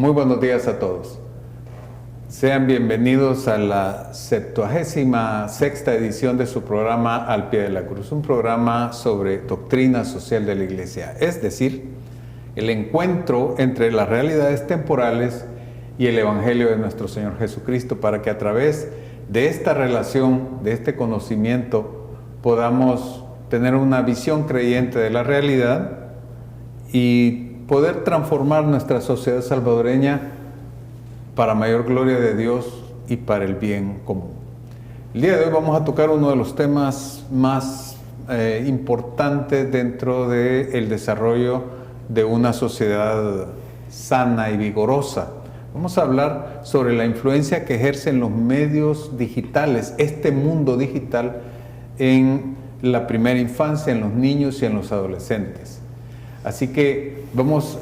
Muy buenos días a todos. Sean bienvenidos a la 76ª edición de su programa Al Pie de la Cruz, un programa sobre doctrina social de la Iglesia, es decir, el encuentro entre las realidades temporales y el Evangelio de nuestro Señor Jesucristo, para que a través de esta relación, de este conocimiento, podamos tener una visión creyente de la realidad y poder transformar nuestra sociedad salvadoreña para mayor gloria de Dios y para el bien común. El día de hoy vamos a tocar uno de los temas más importantes dentro del desarrollo de una sociedad sana y vigorosa. Vamos a hablar sobre la influencia que ejercen los medios digitales, este mundo digital, en la primera infancia, en los niños y en los adolescentes. Así que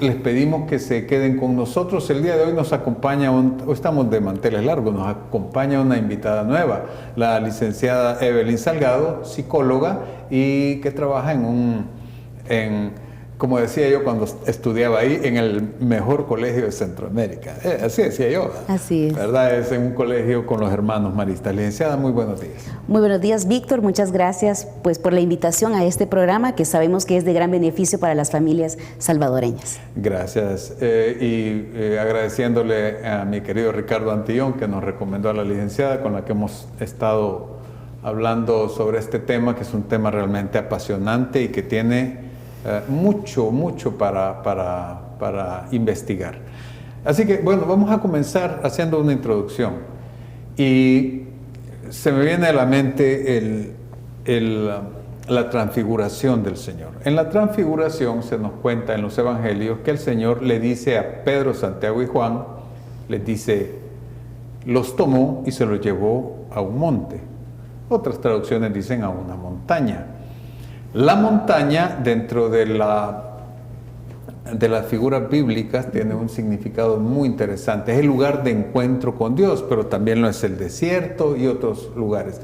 les pedimos que se queden con nosotros. El día de hoy nos acompaña, hoy estamos de manteles largos, nos acompaña una invitada nueva, la licenciada Evelyn Salgado, psicóloga y que trabaja como decía yo cuando estudiaba ahí, en el mejor colegio de Centroamérica. Así decía yo. Así es. ¿Verdad? Es en un colegio con los hermanos maristas. Licenciada, muy buenos días. Muy buenos días, Víctor. Muchas gracias por la invitación a este programa que sabemos que es de gran beneficio para las familias salvadoreñas. Gracias. Agradeciéndole a mi querido Ricardo Antillón, que nos recomendó a la licenciada, con la que hemos estado hablando sobre este tema, que es un tema realmente apasionante y que tiene mucho para investigar. Así que, bueno, vamos a comenzar haciendo una introducción. Y se me viene a la mente la transfiguración del Señor. En la transfiguración se nos cuenta en los evangelios que el Señor le dice a Pedro, Santiago y Juan, les dice, los tomó y se los llevó a un monte. Otras traducciones dicen a una montaña. La montaña, dentro de las figuras bíblicas, tiene un significado muy interesante. Es el lugar de encuentro con Dios, pero también lo es el desierto y otros lugares.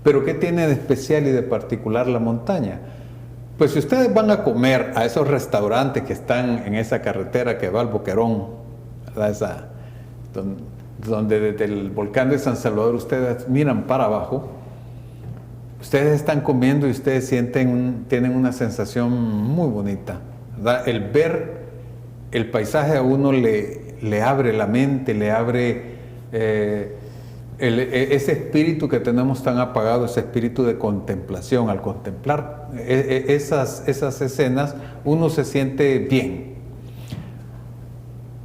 ¿Pero qué tiene de especial y de particular la montaña? Pues si ustedes van a comer a esos restaurantes que están en esa carretera que va al Boquerón, ¿verdad? Donde desde el volcán de San Salvador ustedes miran para abajo, ustedes están comiendo y ustedes tienen una sensación muy bonita, ¿verdad? El ver el paisaje a uno le abre la mente, le abre ese espíritu que tenemos tan apagado, ese espíritu de contemplación. Al contemplar esas escenas, uno se siente bien.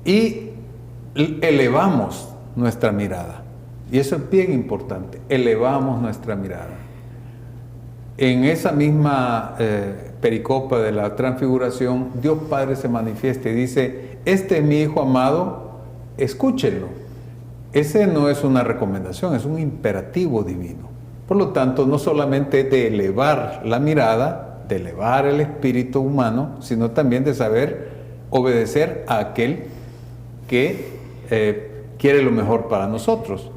Y elevamos nuestra mirada. Y eso es bien importante, elevamos nuestra mirada. En esa misma pericopa de la transfiguración, Dios Padre se manifiesta y dice, este es mi Hijo amado, escúchenlo. Ese no es una recomendación, es un imperativo divino. Por lo tanto, no solamente de elevar la mirada, de elevar el espíritu humano, sino también de saber obedecer a aquel que quiere lo mejor para nosotros.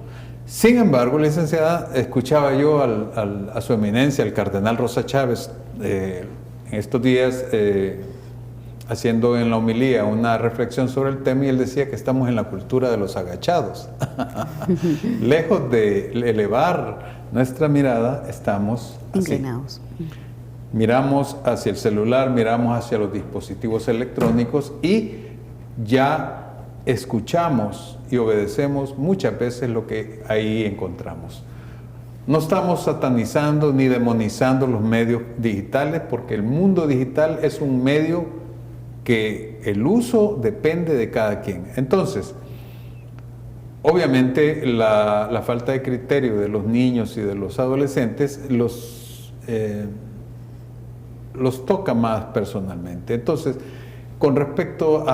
Sin embargo, licenciada, escuchaba yo a su eminencia, el cardenal Rosa Chávez, en estos días haciendo en la homilía una reflexión sobre el tema, y él decía que estamos en la cultura de los agachados. Lejos de elevar nuestra mirada, estamos inclinados. Miramos hacia el celular, miramos hacia los dispositivos electrónicos y ya escuchamos y obedecemos muchas veces lo que ahí encontramos. No estamos satanizando ni demonizando los medios digitales, porque el mundo digital es un medio que el uso depende de cada quien. Entonces, obviamente la falta de criterio de los niños y de los adolescentes los toca más personalmente. Entonces, con respecto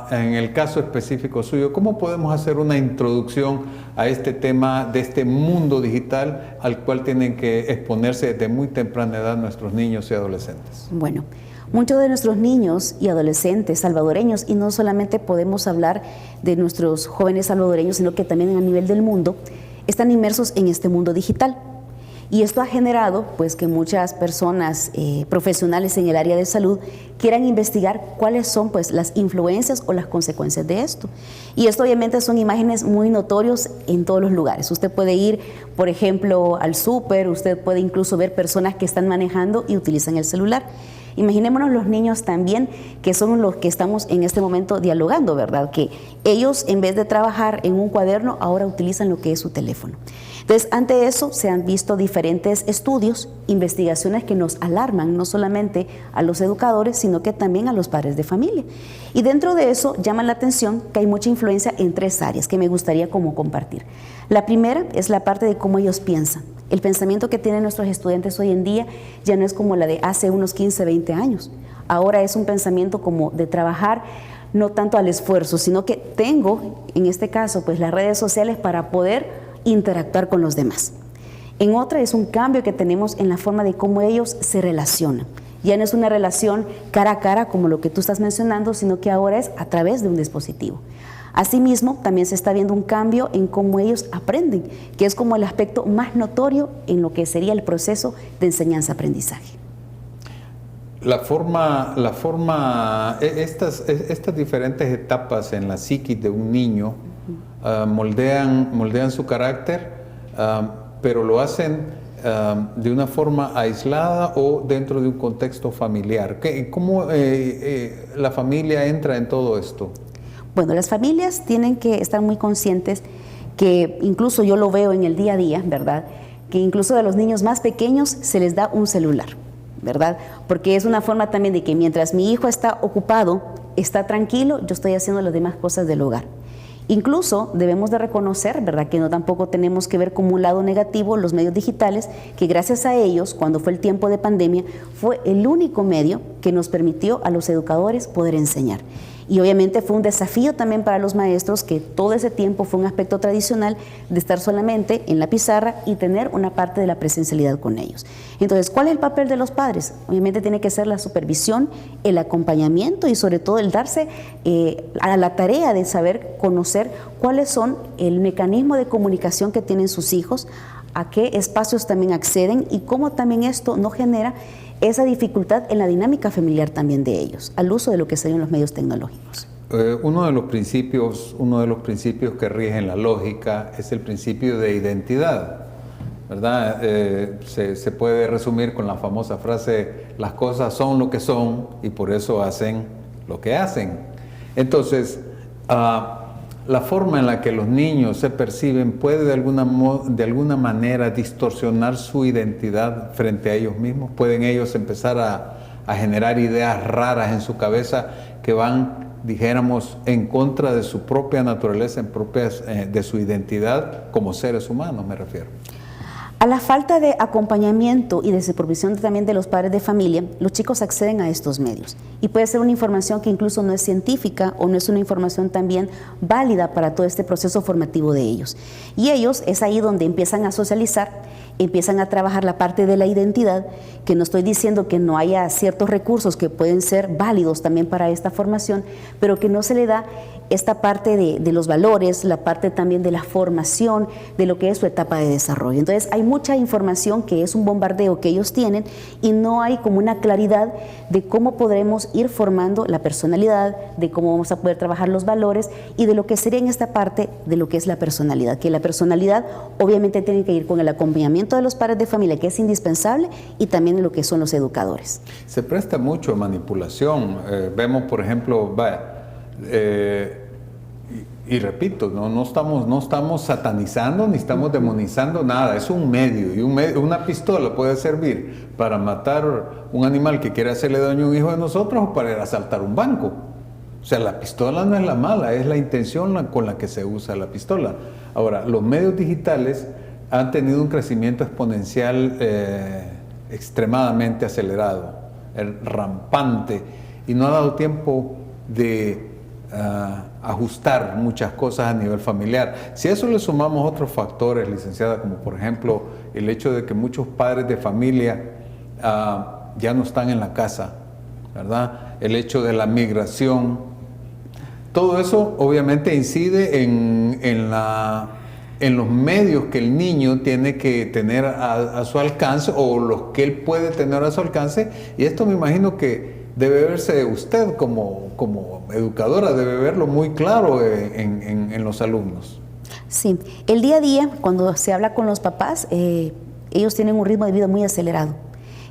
en el caso específico suyo, ¿cómo podemos hacer una introducción a este tema de este mundo digital al cual tienen que exponerse desde muy temprana edad nuestros niños y adolescentes? Bueno, muchos de nuestros niños y adolescentes salvadoreños, y no solamente podemos hablar de nuestros jóvenes salvadoreños, sino que también a nivel del mundo, están inmersos en este mundo digital. Y esto ha generado pues que muchas personas profesionales en el área de salud quieran investigar cuáles son pues las influencias o las consecuencias de esto. Y esto obviamente son imágenes muy notorios en todos los lugares. Usted puede ir, por ejemplo, al súper, usted puede incluso ver personas que están manejando y utilizan el celular. Imaginémonos los niños también, que son los que estamos en este momento dialogando, ¿verdad? Que ellos, en vez de trabajar en un cuaderno, ahora utilizan lo que es su teléfono. Entonces, ante eso se han visto diferentes estudios, investigaciones que nos alarman no solamente a los educadores, sino que también a los padres de familia. Y dentro de eso llama la atención que hay mucha influencia en 3 áreas que me gustaría como compartir. La primera es la parte de cómo ellos piensan. El pensamiento que tienen nuestros estudiantes hoy en día ya no es como la de hace unos 15, 20 años. Ahora es un pensamiento como de trabajar no tanto al esfuerzo, sino que tengo, en este caso, pues las redes sociales para poder interactuar con los demás. En otra es un cambio que tenemos en la forma de cómo ellos se relacionan. Ya no es una relación cara a cara como lo que tú estás mencionando, sino que ahora es a través de un dispositivo. Asimismo, también se está viendo un cambio en cómo ellos aprenden, que es como el aspecto más notorio en lo que sería el proceso de enseñanza-aprendizaje. Estas diferentes etapas en la psiquis de un niño moldean su carácter, pero lo hacen de una forma aislada o dentro de un contexto familiar. ¿Cómo la familia entra en todo esto? Bueno, las familias tienen que estar muy conscientes que incluso yo lo veo en el día a día, ¿verdad? Que incluso a los niños más pequeños se les da un celular, ¿verdad? Porque es una forma también de que mientras mi hijo está ocupado, está tranquilo, yo estoy haciendo las demás cosas del hogar. Incluso debemos de reconocer, ¿verdad?, que no tampoco tenemos que ver como un lado negativo los medios digitales, que gracias a ellos, cuando fue el tiempo de pandemia, fue el único medio que nos permitió a los educadores poder enseñar. Y obviamente fue un desafío también para los maestros, que todo ese tiempo fue un aspecto tradicional de estar solamente en la pizarra y tener una parte de la presencialidad con ellos. Entonces, ¿cuál es el papel de los padres? Obviamente tiene que ser la supervisión, el acompañamiento y sobre todo el darse a la tarea de saber conocer cuáles son el mecanismo de comunicación que tienen sus hijos, a qué espacios también acceden y cómo también esto no genera esa dificultad en la dinámica familiar también de ellos, al uso de lo que serían los medios tecnológicos. Uno de los principios que rigen la lógica es el principio de identidad, ¿verdad? Se puede resumir con la famosa frase: las cosas son lo que son y por eso hacen lo que hacen. Entonces, la forma en la que los niños se perciben puede de alguna manera distorsionar su identidad frente a ellos mismos. Pueden ellos empezar a generar ideas raras en su cabeza que van, dijéramos, en contra de su propia naturaleza, de su identidad como seres humanos, me refiero. A la falta de acompañamiento y de supervisión también de los padres de familia, los chicos acceden a estos medios. Y puede ser una información que incluso no es científica o no es una información también válida para todo este proceso formativo de ellos. Y ellos es ahí donde empiezan a socializar, empiezan a trabajar la parte de la identidad, que no estoy diciendo que no haya ciertos recursos que pueden ser válidos también para esta formación, pero que no se le da esta parte de los valores, la parte también de la formación, de lo que es su etapa de desarrollo. Entonces hay mucha información que es un bombardeo que ellos tienen y no hay como una claridad de cómo podremos ir formando la personalidad, de cómo vamos a poder trabajar los valores y de lo que sería en esta parte de lo que es la personalidad, que la personalidad obviamente tiene que ir con el acompañamiento de los padres de familia, que es indispensable, y también de lo que son los educadores. Se presta mucho a manipulación. Vemos, por ejemplo, y repito, no estamos satanizando ni estamos demonizando nada, es un medio, y una pistola puede servir para matar un animal que quiere hacerle daño a un hijo de nosotros o para ir a asaltar un banco. O sea, la pistola no es la mala, es la intención con la que se usa la pistola. Ahora, los medios digitales han tenido un crecimiento exponencial extremadamente acelerado, rampante, y no ha dado tiempo de ajustar muchas cosas a nivel familiar. Si a eso le sumamos otros factores, licenciada, como por ejemplo el hecho de que muchos padres de familia ya no están en la casa, ¿verdad? El hecho de la migración, todo eso obviamente incide en la en los medios que el niño tiene que tener a su alcance o los que él puede tener a su alcance, y esto me imagino que debe verse usted como educadora, debe verlo muy claro en los alumnos. Sí, el día a día, cuando se habla con los papás, ellos tienen un ritmo de vida muy acelerado.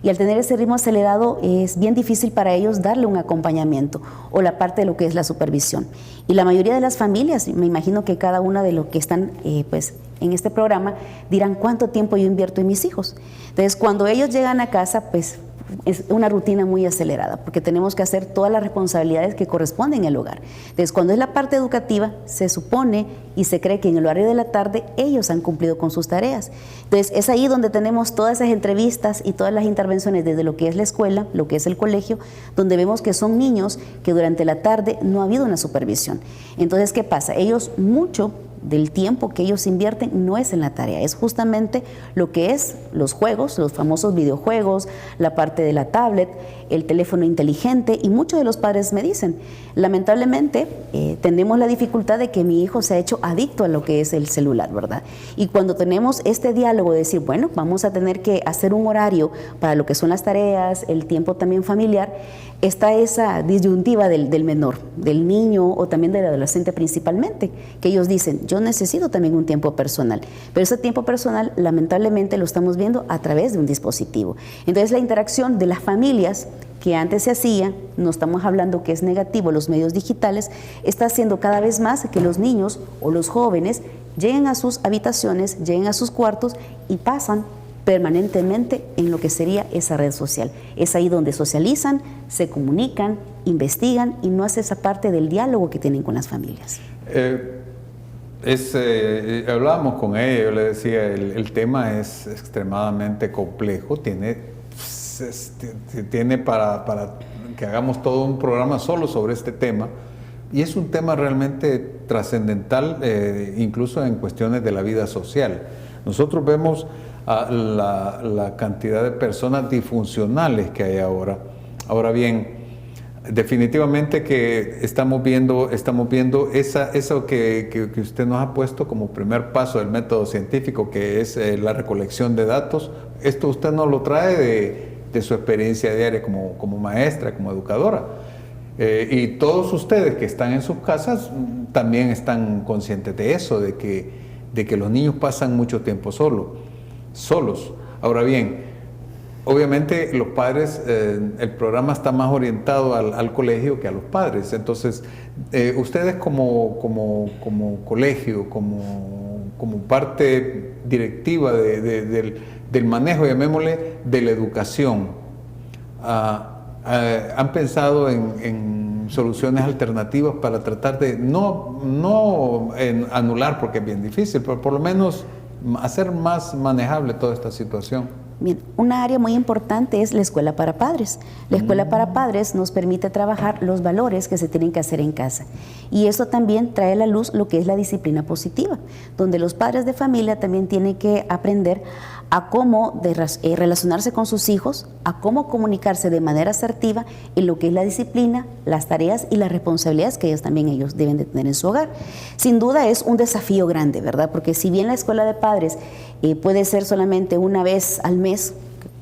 Y al tener ese ritmo acelerado es bien difícil para ellos darle un acompañamiento o la parte de lo que es la supervisión. Y la mayoría de las familias, me imagino que cada una de los que están pues, en este programa dirán cuánto tiempo yo invierto en mis hijos. Entonces, cuando ellos llegan a casa, pues es una rutina muy acelerada porque tenemos que hacer todas las responsabilidades que corresponden al hogar. Entonces, cuando es la parte educativa, se supone y se cree que en el horario de la tarde ellos han cumplido con sus tareas. Entonces, es ahí donde tenemos todas esas entrevistas y todas las intervenciones desde lo que es la escuela, lo que es el colegio, donde vemos que son niños que durante la tarde no ha habido una supervisión. Entonces, ¿qué pasa? Ellos mucho del tiempo que ellos invierten no es en la tarea, es justamente lo que es los juegos, los famosos videojuegos, la parte de la tablet, el teléfono inteligente, y muchos de los padres me dicen, lamentablemente tenemos la dificultad de que mi hijo se ha hecho adicto a lo que es el celular, ¿verdad? Y cuando tenemos este diálogo de decir, bueno, vamos a tener que hacer un horario para lo que son las tareas, el tiempo también familiar, está esa disyuntiva del menor, del niño o también del adolescente principalmente, que ellos dicen, yo necesito también un tiempo personal, pero ese tiempo personal lamentablemente lo estamos viendo a través de un dispositivo. Entonces la interacción de las familias que antes se hacía, no estamos hablando que es negativo, los medios digitales, está haciendo cada vez más que los niños o los jóvenes lleguen a sus habitaciones, lleguen a sus cuartos y pasan permanentemente en lo que sería esa red social. Es ahí donde socializan, se comunican, investigan y no hace esa parte del diálogo que tienen con las familias. Hablábamos con ella, yo le decía, el tema es extremadamente complejo, tiene para que hagamos todo un programa solo sobre este tema, y es un tema realmente trascendental, incluso en cuestiones de la vida social. Nosotros vemos la cantidad de personas disfuncionales que hay ahora. Ahora bien, definitivamente que estamos viendo eso que usted nos ha puesto como primer paso del método científico, que es la recolección de datos. Esto usted nos lo trae de su experiencia diaria como maestra, como educadora. Y todos ustedes que están en sus casas también están conscientes de eso, de que los niños pasan mucho tiempo solos. Ahora bien, obviamente los padres, el programa está más orientado al colegio que a los padres. Entonces, ustedes como colegio, como parte directiva del manejo, llamémosle, de la educación, ¿han pensado en soluciones alternativas para tratar de no anular, porque es bien difícil, pero por lo menos hacer más manejable toda esta situación? Bien, una área muy importante es la escuela para padres. La escuela para padres nos permite trabajar los valores que se tienen que hacer en casa. Y eso también trae a la luz lo que es la disciplina positiva, donde los padres de familia también tienen que aprender a cómo relacionarse con sus hijos, a cómo comunicarse de manera asertiva en lo que es la disciplina, las tareas y las responsabilidades que ellos deben de tener en su hogar. Sin duda es un desafío grande, ¿verdad? Porque si bien la escuela de padres puede ser solamente una vez al mes,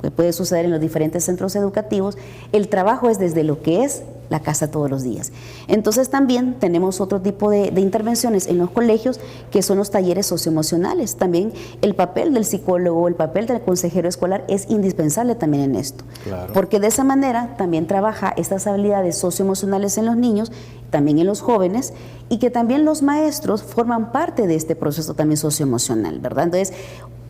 que puede suceder en los diferentes centros educativos, el trabajo es desde lo que es la casa todos los días. Entonces también tenemos otro tipo de intervenciones en los colegios, que son los talleres socioemocionales. También el papel del psicólogo, el papel del consejero escolar es indispensable también en esto. Claro. Porque de esa manera también trabaja estas habilidades socioemocionales en los niños, también en los jóvenes, y que también los maestros forman parte de este proceso también socioemocional, ¿verdad? Entonces,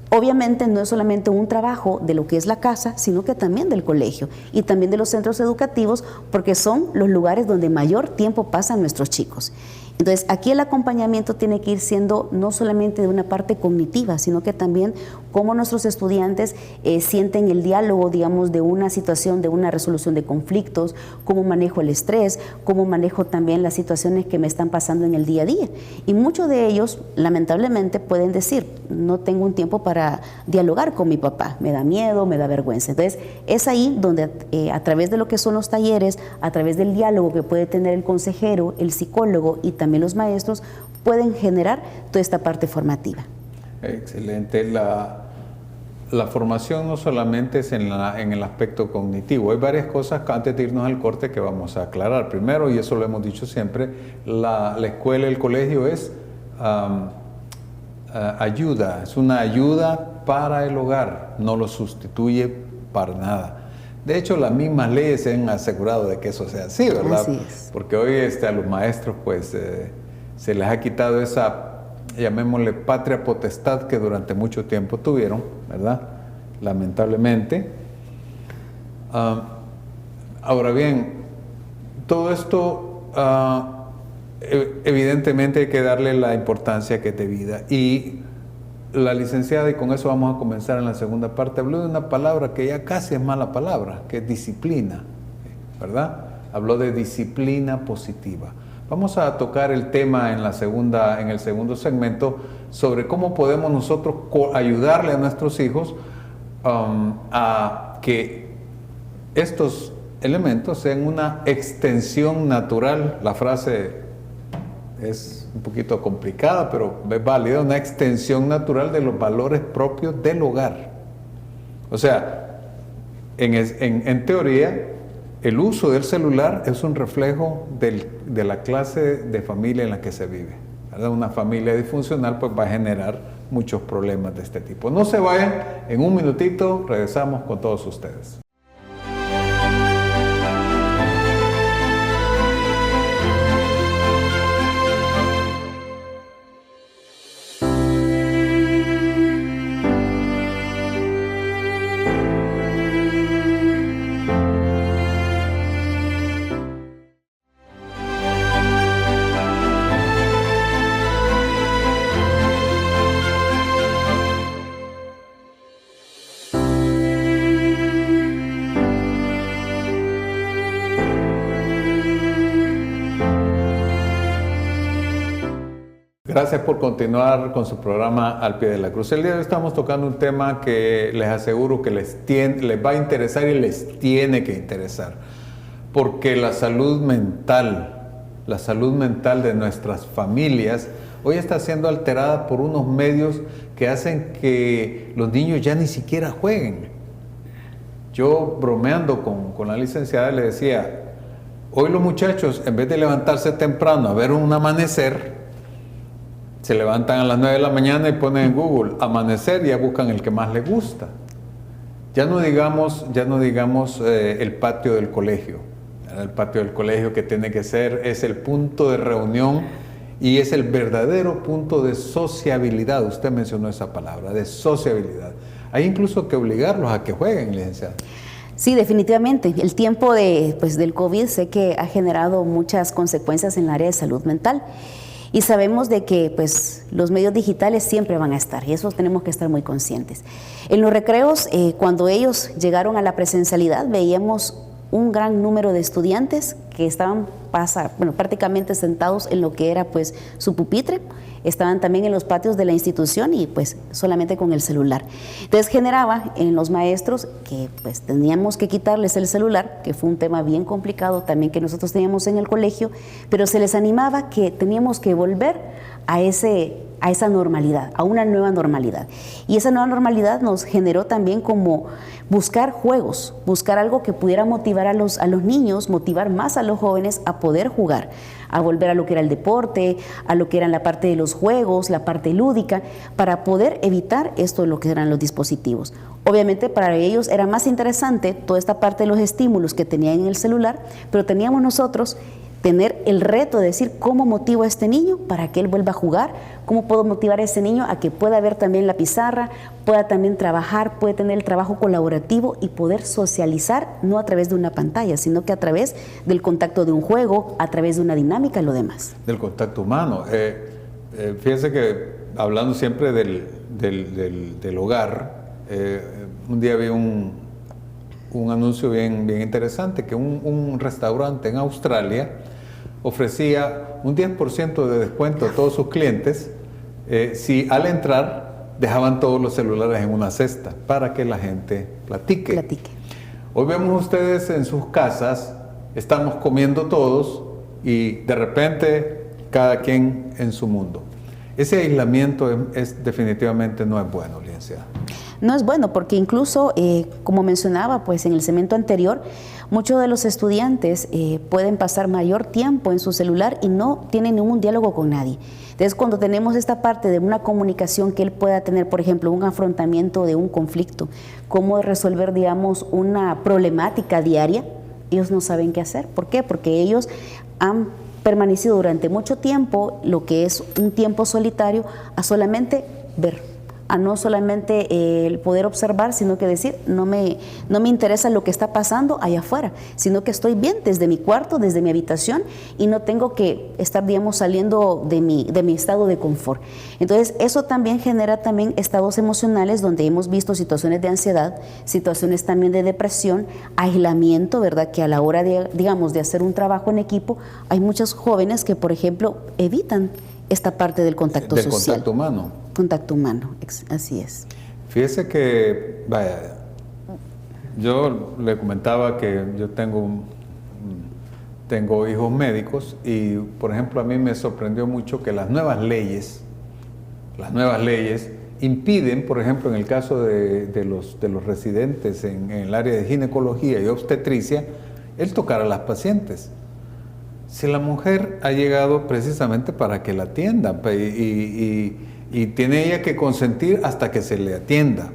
obviamente no es solamente un trabajo de lo que es la casa, sino que también del colegio y también de los centros educativos, porque son los lugares donde mayor tiempo pasan nuestros chicos. Entonces, aquí el acompañamiento tiene que ir siendo no solamente de una parte cognitiva, sino que también cómo nuestros estudiantes sienten el diálogo, digamos, de una situación, de una resolución de conflictos, cómo manejo el estrés, cómo manejo también las situaciones que me están pasando en el día a día. Y muchos de ellos, lamentablemente, pueden decir, no tengo un tiempo para dialogar con mi papá, me da miedo, me da vergüenza. Entonces, es ahí donde a través de lo que son los talleres, a través del diálogo que puede tener el consejero, el psicólogo y también los maestros, pueden generar toda esta parte formativa. Excelente. La formación no solamente es en el aspecto cognitivo, hay varias cosas antes de irnos al corte que vamos a aclarar. Primero, y eso lo hemos dicho siempre, la escuela, el colegio es ayuda, es una ayuda para el hogar, no lo sustituye para nada. De hecho, las mismas leyes se han asegurado de que eso sea así, ¿verdad? Así es. Porque hoy a los maestros pues se les ha quitado esa, llamémosle, patria potestad que durante mucho tiempo tuvieron, ¿verdad? Lamentablemente. Ahora bien, todo esto evidentemente hay que darle la importancia que es debida. Y la licenciada, y con eso vamos a comenzar en la segunda parte, habló de una palabra que ya casi es mala palabra, que es disciplina, ¿verdad? Habló de disciplina positiva. Vamos a tocar el tema en el segundo segmento sobre cómo podemos nosotros ayudarle a nuestros hijos a que estos elementos sean una extensión natural. La frase es un poquito complicada, pero es válida, una extensión natural de los valores propios del hogar. O sea, en teoría, el uso del celular es un reflejo de la clase de familia en la que se vive, ¿verdad? Una familia disfuncional pues va a generar muchos problemas de este tipo. No se vayan, en un minutito regresamos con todos ustedes. Gracias por continuar con su programa Al Pie de la Cruz. El día de hoy estamos tocando un tema que les aseguro que les va a interesar y les tiene que interesar. Porque la salud mental de nuestras familias hoy está siendo alterada por unos medios que hacen que los niños ya ni siquiera jueguen. Yo, bromeando con la licenciada, le decía, hoy los muchachos, en vez de levantarse temprano a ver un amanecer, se levantan a las 9 de la mañana y ponen en Google amanecer y ya buscan el que más les gusta. Ya no digamos el patio del colegio. El patio del colegio que tiene que ser, es el punto de reunión y es el verdadero punto de sociabilidad. Usted mencionó esa palabra, de sociabilidad. Hay incluso que obligarlos a que jueguen, licenciada. Sí, definitivamente. El tiempo del COVID sé que ha generado muchas consecuencias en el área de salud mental. Y sabemos de que pues, los medios digitales siempre van a estar y eso tenemos que estar muy conscientes. En los recreos, cuando ellos llegaron a la presencialidad, veíamos un gran número de estudiantes que estaban prácticamente sentados en lo que era pues, su pupitre, estaban también en los patios de la institución y pues solamente con el celular. Entonces generaba en los maestros que pues teníamos que quitarles el celular, que fue un tema bien complicado también que nosotros teníamos en el colegio, pero se les animaba que teníamos que volver a esa normalidad, a una nueva normalidad. Y esa nueva normalidad nos generó también como buscar juegos, buscar algo que pudiera motivar a los niños, motivar más a los jóvenes a poder jugar, a volver a lo que era el deporte, a lo que era la parte de los juegos, la parte lúdica, para poder evitar esto de lo que eran los dispositivos. Obviamente para ellos era más interesante toda esta parte de los estímulos que tenían en el celular, pero teníamos nosotros tener el reto de decir cómo motivo a este niño para que él vuelva a jugar, cómo puedo motivar a ese niño a que pueda ver también la pizarra, pueda también trabajar, puede tener el trabajo colaborativo y poder socializar, no a través de una pantalla, sino que a través del contacto de un juego, a través de una dinámica y lo demás. Del contacto humano. Fíjense que hablando siempre del hogar, un día vi un anuncio bien interesante, que un restaurante en Australia ofrecía un 10% de descuento a todos sus clientes si al entrar dejaban todos los celulares en una cesta para que la gente platique. Hoy vemos ustedes en sus casas, estamos comiendo todos y de repente cada quien en su mundo. Ese aislamiento definitivamente no es bueno, licenciada. No es bueno porque incluso, como mencionaba pues en el segmento anterior, muchos de los estudiantes pueden pasar mayor tiempo en su celular y no tienen ningún diálogo con nadie. Entonces, cuando tenemos esta parte de una comunicación que él pueda tener, por ejemplo, un afrontamiento de un conflicto, cómo resolver, digamos, una problemática diaria, ellos no saben qué hacer. ¿Por qué? Porque ellos han permanecido durante mucho tiempo, lo que es un tiempo solitario, a solamente ver, a no solamente el poder observar, sino que decir, no me interesa lo que está pasando allá afuera, sino que estoy bien desde mi cuarto, desde mi habitación, y no tengo que estar, digamos, saliendo de mi estado de confort. Entonces, eso también genera también estados emocionales donde hemos visto situaciones de ansiedad, situaciones también de depresión, aislamiento, ¿verdad? Que a la hora de, digamos, de hacer un trabajo en equipo, hay muchos jóvenes que, por ejemplo, evitan esta parte del contacto social. Del contacto humano. Contacto humano, así es. Fíjese que, vaya, yo le comentaba que yo tengo hijos médicos y, por ejemplo, a mí me sorprendió mucho que las nuevas leyes impiden, por ejemplo, en el caso de los residentes en el área de ginecología y obstetricia, el tocar a las pacientes. Si la mujer ha llegado precisamente para que la atienda y tiene ella que consentir hasta que se le atienda.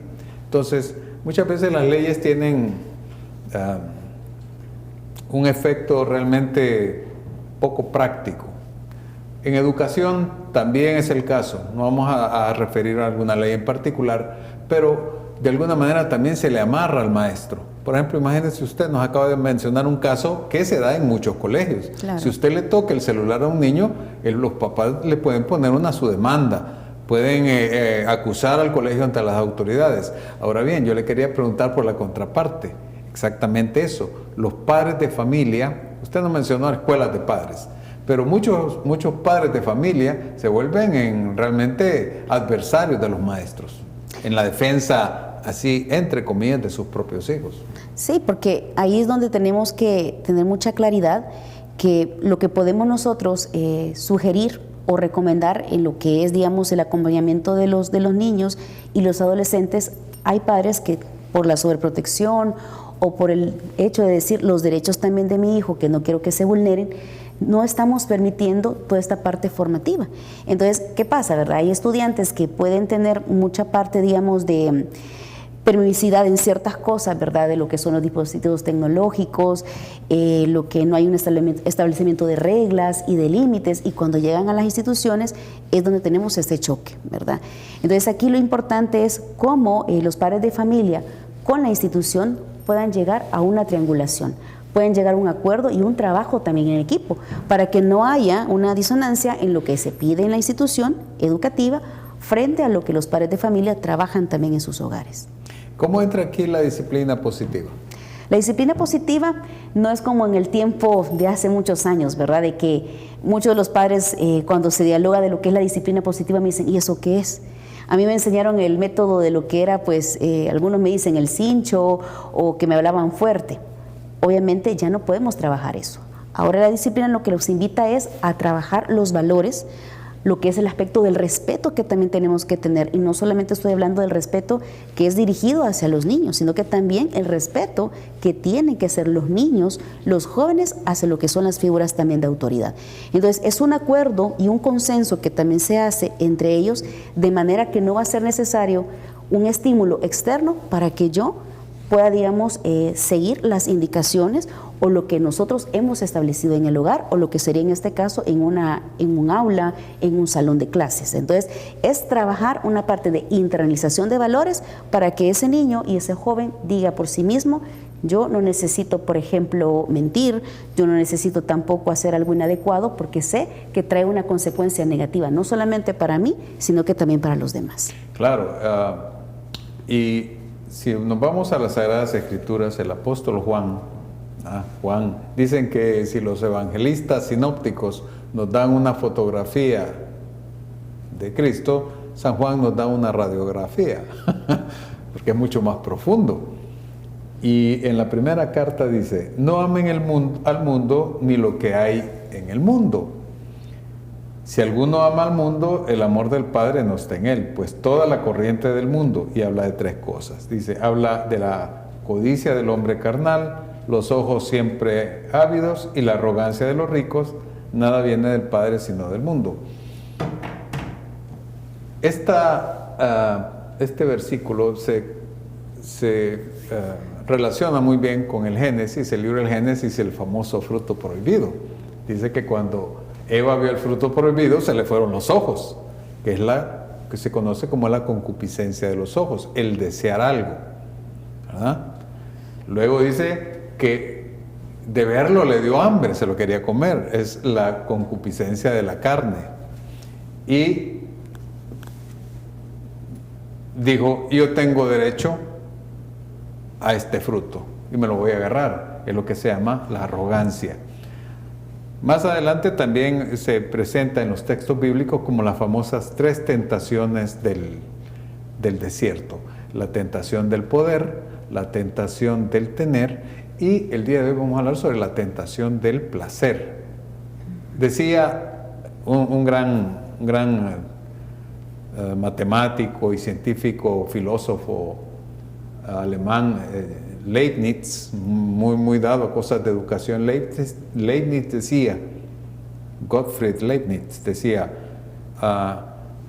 Entonces, muchas veces las leyes tienen un efecto realmente poco práctico. En educación también es el caso, no vamos a referir a alguna ley en particular, pero de alguna manera también se le amarra al maestro. Por ejemplo, imagínese usted, nos acaba de mencionar un caso que se da en muchos colegios. Claro. Si usted le toca el celular a un niño, los papás le pueden poner su demanda, pueden acusar al colegio ante las autoridades. Ahora bien, yo le quería preguntar por la contraparte, exactamente eso. Los padres de familia, usted nos mencionó escuelas de padres, pero muchos padres de familia se vuelven realmente adversarios de los maestros, en la defensa, así, entre comillas, de sus propios hijos. Sí, porque ahí es donde tenemos que tener mucha claridad que lo que podemos nosotros sugerir o recomendar en lo que es, digamos, el acompañamiento de los niños y los adolescentes, hay padres que por la sobreprotección o por el hecho de decir los derechos también de mi hijo, que no quiero que se vulneren, no estamos permitiendo toda esta parte formativa. Entonces, ¿qué pasa, verdad? Hay estudiantes que pueden tener mucha parte, digamos, de permisividad en ciertas cosas, ¿verdad? De lo que son los dispositivos tecnológicos, lo que no hay un establecimiento de reglas y de límites, y cuando llegan a las instituciones es donde tenemos ese choque, ¿verdad? Entonces, aquí lo importante es cómo los padres de familia con la institución puedan llegar a una triangulación, pueden llegar a un acuerdo y un trabajo también en equipo, para que no haya una disonancia en lo que se pide en la institución educativa frente a lo que los padres de familia trabajan también en sus hogares. ¿Cómo entra aquí la disciplina positiva? La disciplina positiva no es como en el tiempo de hace muchos años, ¿verdad? De que muchos de los padres, cuando se dialoga de lo que es la disciplina positiva, me dicen, ¿y eso qué es? A mí me enseñaron el método de lo que era, pues, algunos me dicen el cincho o que me hablaban fuerte. Obviamente ya no podemos trabajar eso. Ahora la disciplina lo que nos invita es a trabajar los valores, lo que es el aspecto del respeto que también tenemos que tener. Y no solamente estoy hablando del respeto que es dirigido hacia los niños, sino que también el respeto que tienen que ser los niños, los jóvenes, hacia lo que son las figuras también de autoridad. Entonces es un acuerdo y un consenso que también se hace entre ellos, de manera que no va a ser necesario un estímulo externo para que yo pueda, digamos, seguir las indicaciones o lo que nosotros hemos establecido en el hogar, o lo que sería en este caso en un aula, en un salón de clases. Entonces, es trabajar una parte de internalización de valores para que ese niño y ese joven diga por sí mismo, yo no necesito, por ejemplo, mentir, yo no necesito tampoco hacer algo inadecuado, porque sé que trae una consecuencia negativa, no solamente para mí, sino que también para los demás. Claro, y si nos vamos a las Sagradas Escrituras, el apóstol Juan, dicen que si los evangelistas sinópticos nos dan una fotografía de Cristo, San Juan nos da una radiografía, porque es mucho más profundo. Y en la primera carta dice, no amen al mundo ni lo que hay en el mundo. Si alguno ama al mundo, el amor del Padre no está en él, pues toda la corriente del mundo, y habla de 3 cosas. Dice, habla de la codicia del hombre carnal, los ojos siempre ávidos y la arrogancia de los ricos. Nada viene del Padre sino del mundo. Este versículo se relaciona muy bien con el Génesis, el libro del Génesis, el famoso fruto prohibido. Dice que cuando Eva vio el fruto prohibido, se le fueron los ojos, que es la que se conoce como la concupiscencia de los ojos, el desear algo, ¿verdad? Luego dice que de verlo le dio hambre, se lo quería comer, es la concupiscencia de la carne. Y dijo, yo tengo derecho a este fruto y me lo voy a agarrar, es lo que se llama la arrogancia. Más adelante también se presenta en los textos bíblicos como las famosas 3 tentaciones del desierto. La tentación del poder, la tentación del tener, y el día de hoy vamos a hablar sobre la tentación del placer. Decía un gran matemático y científico, filósofo alemán, Leibniz, muy dado a cosas de educación. Leibniz decía, Gottfried Leibniz decía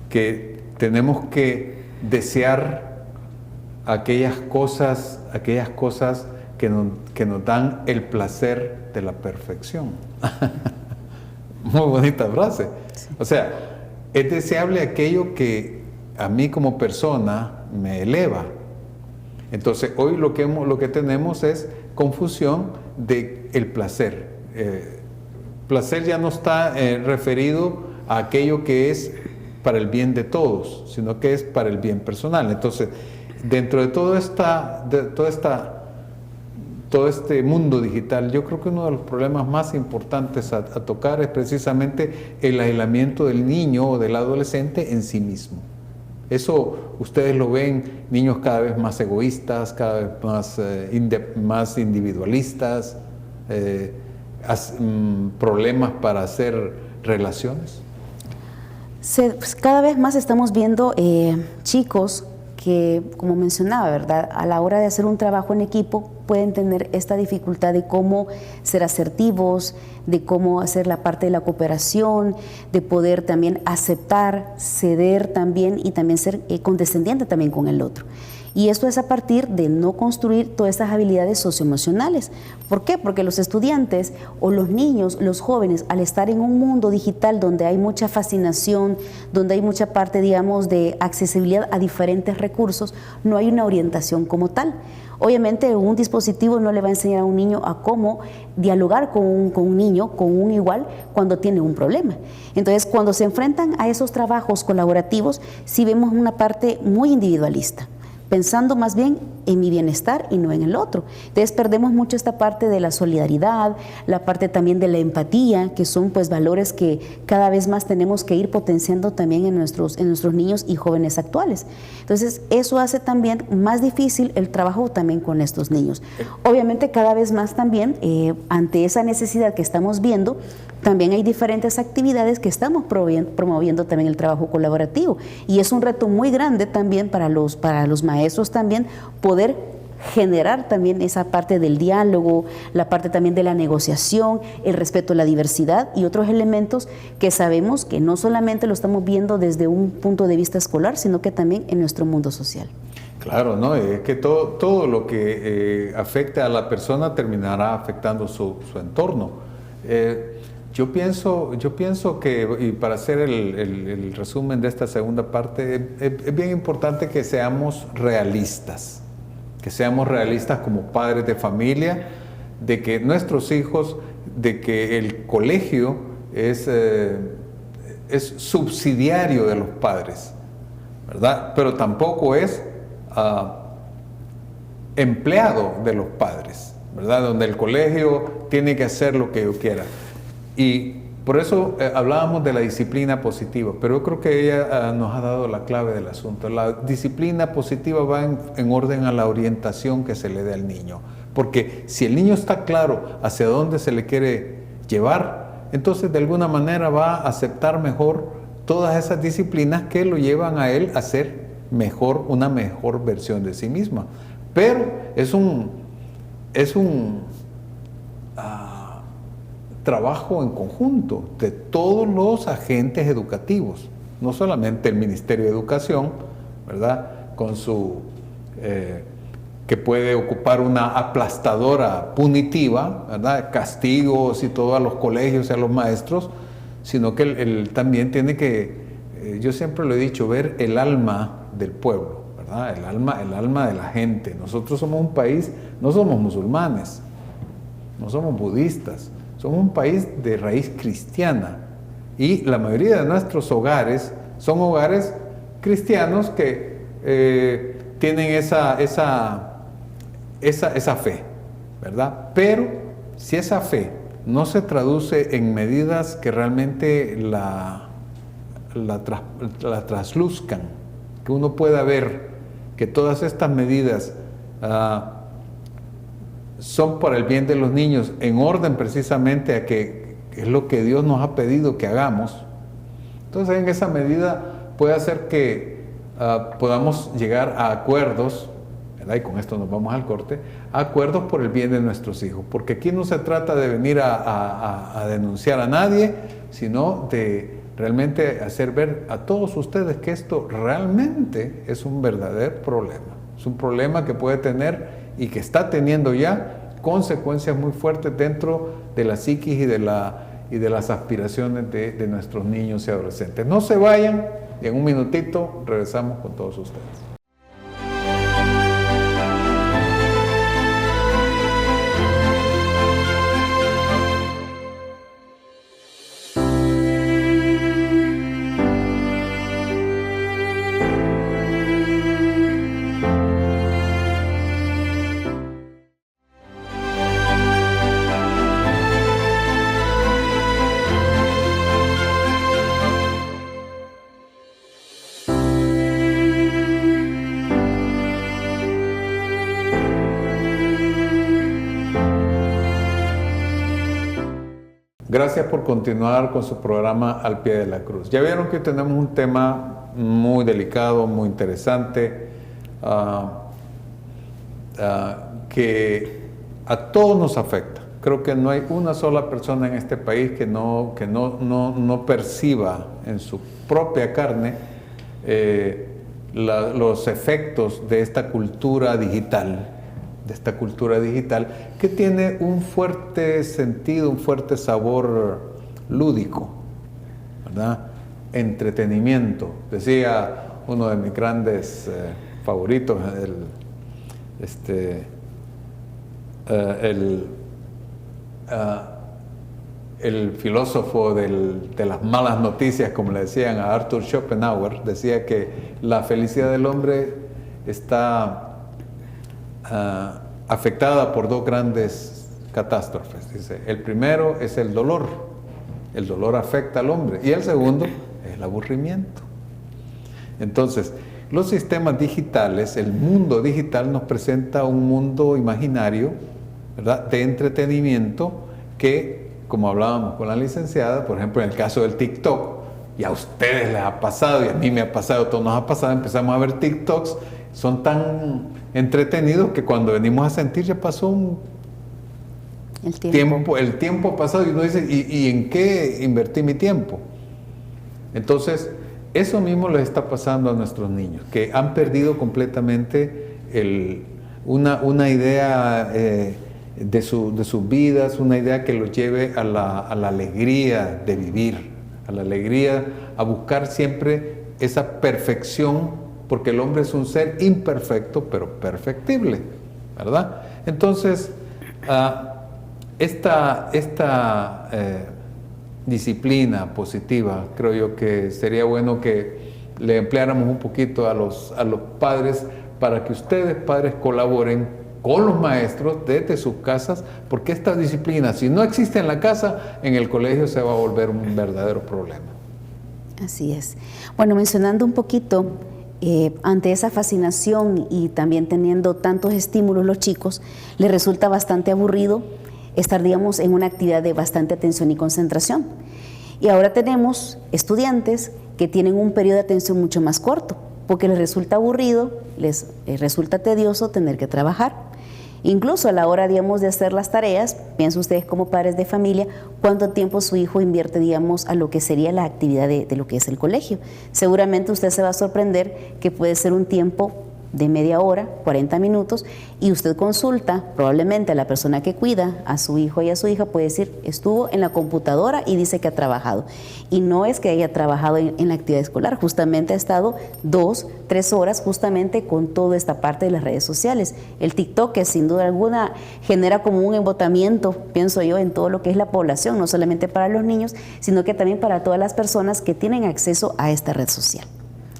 que tenemos que desear aquellas cosas que nos dan el placer de la perfección. Muy bonita frase. O sea, es deseable aquello que a mí como persona me eleva. Entonces, hoy lo que tenemos es confusión del placer. Placer ya no está referido a aquello que es para el bien de todos, sino que es para el bien personal. Entonces, dentro de todo este mundo digital, yo creo que uno de los problemas más importantes a tocar es precisamente el aislamiento del niño o del adolescente en sí mismo. Eso ustedes lo ven, niños cada vez más egoístas, cada vez más individualistas, problemas para hacer relaciones. Pues cada vez más estamos viendo chicos que, como mencionaba, ¿verdad?, a la hora de hacer un trabajo en equipo pueden tener esta dificultad de cómo ser asertivos, de cómo hacer la parte de la cooperación, de poder también aceptar, ceder también y también ser condescendiente también con el otro. Y esto es a partir de no construir todas estas habilidades socioemocionales. ¿Por qué? Porque los estudiantes o los niños, los jóvenes, al estar en un mundo digital donde hay mucha fascinación, donde hay mucha parte, digamos, de accesibilidad a diferentes recursos, no hay una orientación como tal. Obviamente un dispositivo no le va a enseñar a un niño a cómo dialogar con un niño, con un igual, cuando tiene un problema. Entonces, cuando se enfrentan a esos trabajos colaborativos, sí vemos una parte muy individualista, pensando más bien en mi bienestar y no en el otro. Entonces perdemos mucho esta parte de la solidaridad, la parte también de la empatía, que son pues valores que cada vez más tenemos que ir potenciando también en nuestros niños y jóvenes actuales. Entonces eso hace también más difícil el trabajo también con estos niños. Obviamente cada vez más también ante esa necesidad que estamos viendo, también hay diferentes actividades que estamos promoviendo también el trabajo colaborativo, y es un reto muy grande también para los maestros también poder generar también esa parte del diálogo, la parte también de la negociación, el respeto a la diversidad y otros elementos que sabemos que no solamente lo estamos viendo desde un punto de vista escolar, sino que también en nuestro mundo social. Claro, ¿no? Es que todo lo que afecte a la persona terminará afectando su entorno. Yo pienso que, y para hacer el resumen de esta segunda parte, es bien importante que seamos realistas como padres de familia, de que nuestros hijos, de que el colegio es subsidiario de los padres, ¿verdad? Pero tampoco es empleado de los padres, ¿verdad? Donde el colegio tiene que hacer lo que yo quiera. Y por eso hablábamos de la disciplina positiva, pero yo creo que ella nos ha dado la clave del asunto. La disciplina positiva va en orden a la orientación que se le dé al niño, porque si el niño está claro hacia dónde se le quiere llevar, entonces de alguna manera va a aceptar mejor todas esas disciplinas que lo llevan a él a ser mejor, una mejor versión de sí misma. Pero es un trabajo en conjunto de todos los agentes educativos, no solamente el Ministerio de Educación, ¿verdad?, con su que puede ocupar una aplastadora punitiva, ¿verdad?, castigos y todo a los colegios y a los maestros, sino que él también tiene que, yo siempre lo he dicho, ver el alma del pueblo, ¿verdad?, el alma de la gente. Nosotros somos un país, no somos musulmanes, no somos budistas, somos un país de raíz cristiana, y la mayoría de nuestros hogares son hogares cristianos que tienen esa fe, ¿verdad? Pero si esa fe no se traduce en medidas que realmente la trasluzcan, que uno pueda ver que todas estas medidas son para el bien de los niños, en orden precisamente a que es lo que Dios nos ha pedido que hagamos, entonces en esa medida puede hacer que podamos llegar a acuerdos, ¿verdad? Y con esto nos vamos al corte, a acuerdos por el bien de nuestros hijos, porque aquí no se trata de venir a denunciar a nadie, sino de realmente hacer ver a todos ustedes que esto realmente es un verdadero problema. Es un problema que puede tener y que está teniendo ya consecuencias muy fuertes dentro de la psiquis y de las aspiraciones de nuestros niños y adolescentes. No se vayan, y en un minutito regresamos con todos ustedes. Gracias por continuar con su programa Al Pie de la Cruz. Ya vieron que tenemos un tema muy delicado, muy interesante, que a todos nos afecta. Creo que no hay una sola persona en este país que no perciba en su propia carne los efectos de esta cultura digital, que tiene un fuerte sentido, un fuerte sabor lúdico, ¿verdad? Entretenimiento. Decía uno de mis grandes favoritos, el filósofo de las malas noticias, como le decían a Arthur Schopenhauer, decía que la felicidad del hombre está afectada por dos grandes catástrofes. Dice, el primero es el dolor afecta al hombre, y el segundo es el aburrimiento. Entonces, los sistemas digitales, el mundo digital nos presenta un mundo imaginario, ¿verdad?, de entretenimiento que, como hablábamos con la licenciada, por ejemplo, en el caso del TikTok, y a ustedes les ha pasado, y a mí me ha pasado, a todos nos ha pasado, empezamos a ver TikToks, son tan entretenidos que cuando venimos a sentir ya pasó el tiempo pasado, y uno dice, ¿y en qué invertí mi tiempo? Entonces, eso mismo les está pasando a nuestros niños, que han perdido completamente una idea de sus vidas, una idea que los lleve a la alegría de vivir, a la alegría, a buscar siempre esa perfección, porque el hombre es un ser imperfecto, pero perfectible, ¿verdad? Entonces, esta disciplina positiva, creo yo que sería bueno que le empleáramos un poquito a los padres, para que ustedes, padres, colaboren con los maestros desde sus casas, porque esta disciplina, si no existe en la casa, en el colegio se va a volver un verdadero problema. Así es. Bueno, mencionando un poquito, ante esa fascinación y también teniendo tantos estímulos los chicos, les resulta bastante aburrido estar, digamos, en una actividad de bastante atención y concentración. Y ahora tenemos estudiantes que tienen un periodo de atención mucho más corto, porque les resulta aburrido, les resulta tedioso tener que trabajar. Incluso a la hora, digamos, de hacer las tareas, piensen ustedes como padres de familia, cuánto tiempo su hijo invierte, digamos, a lo que sería la actividad de lo que es el colegio. Seguramente usted se va a sorprender que puede ser un tiempo de media hora, 40 minutos, y usted consulta probablemente a la persona que cuida a su hijo y a su hija, puede decir, estuvo en la computadora y dice que ha trabajado. Y no es que haya trabajado en la actividad escolar, justamente ha estado 2, 3 horas justamente con toda esta parte de las redes sociales. El TikTok, que sin duda alguna genera como un embotamiento, pienso yo, en todo lo que es la población, no solamente para los niños, sino que también para todas las personas que tienen acceso a esta red social.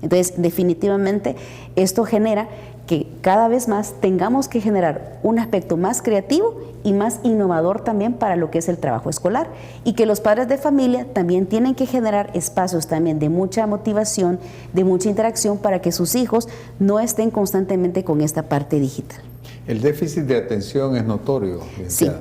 Entonces, definitivamente, esto genera que cada vez más tengamos que generar un aspecto más creativo y más innovador también para lo que es el trabajo escolar, y que los padres de familia también tienen que generar espacios también de mucha motivación, de mucha interacción, para que sus hijos no estén constantemente con esta parte digital. El déficit de atención es notorio. Sí.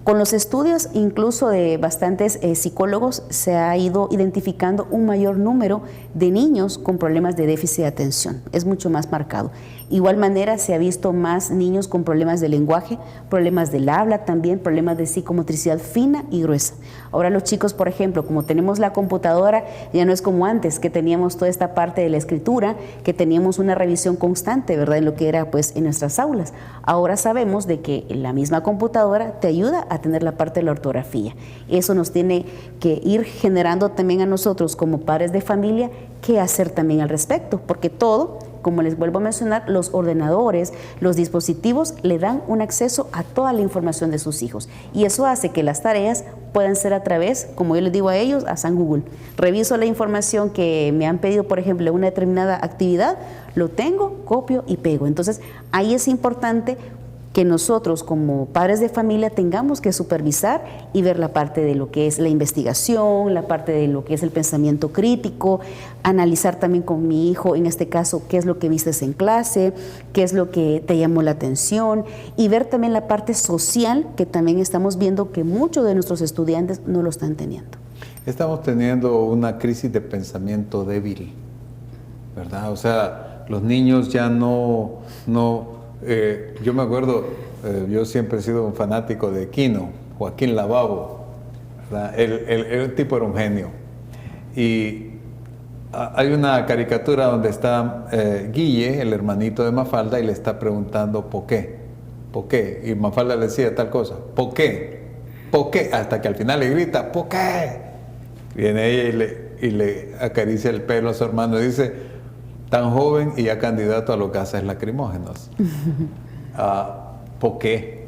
Con los estudios incluso de bastantes psicólogos se ha ido identificando un mayor número de niños con problemas de déficit de atención. Es mucho más marcado. Igual manera se ha visto más niños con problemas de lenguaje, problemas del habla también, problemas de psicomotricidad fina y gruesa. Ahora los chicos, por ejemplo, como tenemos la computadora, ya no es como antes, que teníamos toda esta parte de la escritura, que teníamos una revisión constante, ¿verdad?, en lo que era pues en nuestras aulas. Ahora sabemos de que la misma computadora te ayuda a tener la parte de la ortografía. Eso nos tiene que ir generando también a nosotros como padres de familia qué hacer también al respecto, porque todo, como les vuelvo a mencionar, los ordenadores, los dispositivos le dan un acceso a toda la información de sus hijos, y eso hace que las tareas puedan ser a través, como yo les digo a ellos, a San Google. Reviso la información que me han pedido, por ejemplo, una determinada actividad, lo tengo, copio y pego. Entonces, ahí es importante que nosotros como padres de familia tengamos que supervisar y ver la parte de lo que es la investigación, la parte de lo que es el pensamiento crítico, analizar también con mi hijo, en este caso, qué es lo que vistes en clase, qué es lo que te llamó la atención, y ver también la parte social, que también estamos viendo que muchos de nuestros estudiantes no lo están teniendo. Estamos teniendo una crisis de pensamiento débil, ¿verdad? O sea, los niños ya no yo me acuerdo, yo siempre he sido un fanático de Quino, Joaquín Lavabo, ¿verdad? El tipo era un genio. Y hay una caricatura donde está Guille, el hermanito de Mafalda, y le está preguntando ¿por qué? ¿Por qué? Y Mafalda le decía tal cosa, ¿por qué? ¿Por qué? Hasta que al final le grita, ¿por qué? Viene ella y le acaricia el pelo a su hermano y dice, tan joven y ya candidato a los gases lacrimógenos. ¿Por qué?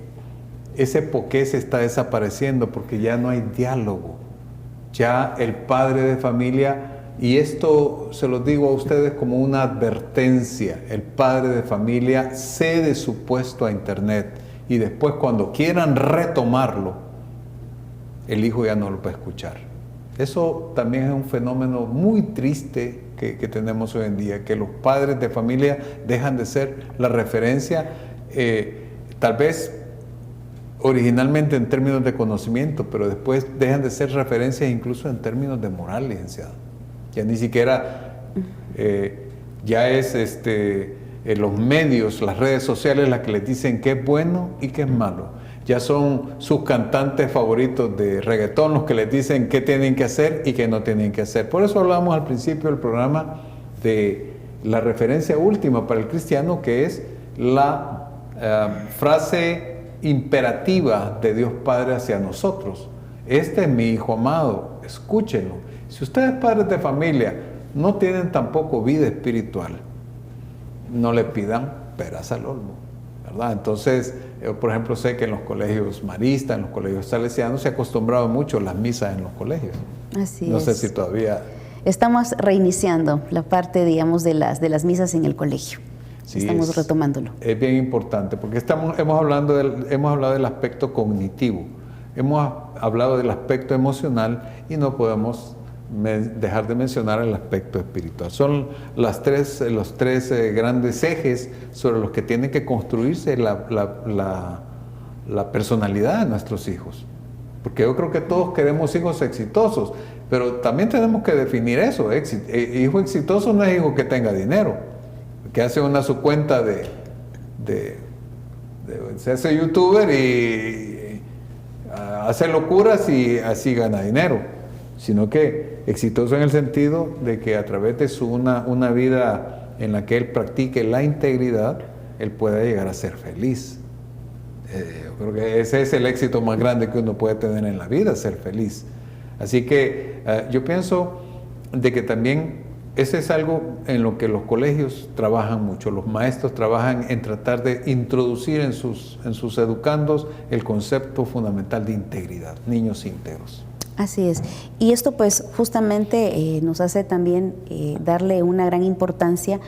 Ese por qué se está desapareciendo porque ya no hay diálogo. Ya el padre de familia, y esto se lo digo a ustedes como una advertencia, el padre de familia cede su puesto a internet y después cuando quieran retomarlo, el hijo ya no lo puede escuchar. Eso también es un fenómeno muy triste que tenemos hoy en día, que los padres de familia dejan de ser la referencia, tal vez originalmente en términos de conocimiento, pero después dejan de ser referencias incluso en términos de moral, licenciado. Ya ni siquiera, ya es los medios, las redes sociales las que les dicen qué es bueno y qué es malo. Ya son sus cantantes favoritos de reggaetón los que les dicen qué tienen que hacer y qué no tienen que hacer. Por eso hablamos al principio del programa de la referencia última para el cristiano, que es la frase imperativa de Dios Padre hacia nosotros. Este es mi hijo amado, escúchenlo. Si ustedes padres de familia no tienen tampoco vida espiritual, no le pidan peras al olmo, ¿verdad? Entonces, por ejemplo, sé que en los colegios maristas, en los colegios salesianos, se ha acostumbrado mucho las misas en los colegios. Así no es. sé si todavía... Estamos reiniciando la parte, digamos, de las misas en el colegio. Sí, estamos retomándolo. Es bien importante, porque hemos hablado del aspecto cognitivo, hemos hablado del aspecto emocional y no podemos dejar de mencionar el aspecto espiritual. Son los tres grandes ejes sobre los que tiene que construirse la la personalidad de nuestros hijos. Porque yo creo que todos queremos hijos exitosos, pero también tenemos que definir eso. Hijo exitoso no es hijo que tenga dinero, que hace su cuenta se hace youtuber y hace locuras y así gana dinero, sino que exitoso en el sentido de que a través de una vida en la que él practique la integridad, él pueda llegar a ser feliz. Yo creo que ese es el éxito más grande que uno puede tener en la vida, ser feliz. Así que yo pienso de que también ese es algo en lo que los colegios trabajan mucho. Los maestros trabajan en tratar de introducir en sus educandos el concepto fundamental de integridad, niños íntegros. Así es. Y esto pues justamente nos hace también darle una gran importancia